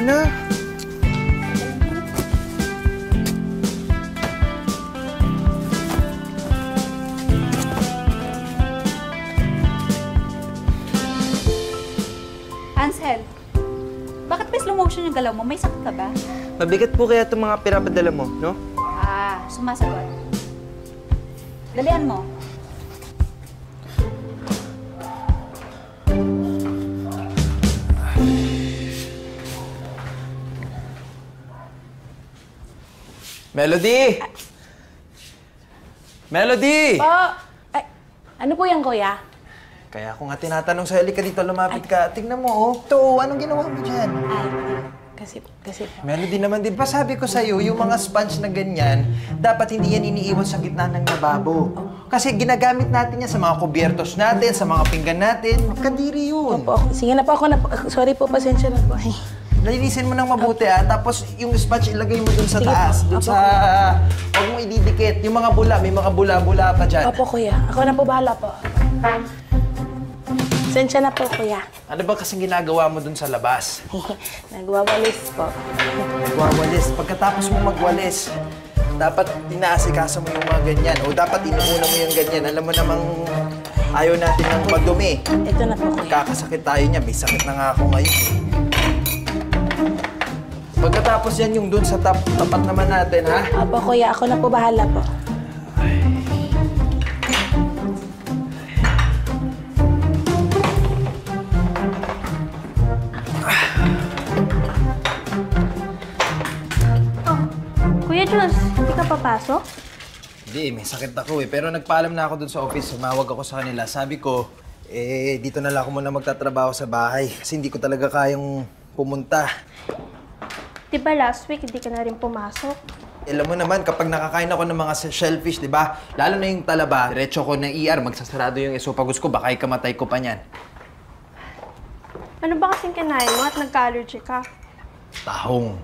na. Ansel, bakit may slow motion yung galaw mo? May sakit ka ba? Mabigat po kaya itong mga pinapadala mo, no? Sumasagot. Dalian mo. Melody! Melody! Po! Ay, ano po yan, kuya? Kaya ako nga tinatanong sa'yo, ka dito, lumapit ka. Tingnan mo, oh. Ito, anong ginawa mo dyan? Ay, kasi po. Melody naman din pa, sabi ko sa'yo, yung mga sponge na ganyan, dapat hindi yan iniiwan sa gitna ng lababo. Kasi ginagamit natin yan sa mga kubyertos natin, sa mga pinggan natin. Kadiri yun. Opo, sige na po ako na po. Sorry po, pasensya na po. Ay. Nalinisin mo ng mabuti, Tapos yung sponge ilagay mo dun sa Sige taas. po. Dun sa... Huwag mo ididikit. Yung mga bula, may mga bula-bula pa dyan. Opo, kuya. Ako na po bahala po. Pasensya na po, kuya. Ano ba kasing ginagawa mo dun sa labas? Nagwawalis po. Nagwawalis. Pagkatapos mo magwalis, dapat inaasikaso mo yung mga ganyan. O dapat inuuna mo yung ganyan. Alam mo namang ayaw natin ng madumi. Ito na po, kuya. Kakasakit tayo niya. May sakit na nga ako ngayon. Pagkatapos yan yung dun sa tapat naman natin, ha? Opo, kuya. Ako na po bahala po. Kuya Jules, hindi ka papasok? Hindi, may sakit ako eh. Pero nagpaalam na ako dun sa office. Sumawag ako sa kanila. Sabi ko, dito na lang ako muna magtatrabaho sa bahay. Kasi hindi ko talaga kayang pumunta. Di ba last week hindi ka na rin pumasok? Alam mo naman, kapag nakakain ako ng mga shellfish, di ba? Lalo na yung talaba, diretso ko ng ER, magsasarado yung esophagus ko, baka ikamatay ko pa niyan. Ano ba kasing kinain mo at nagka-allergy ka? Tahong.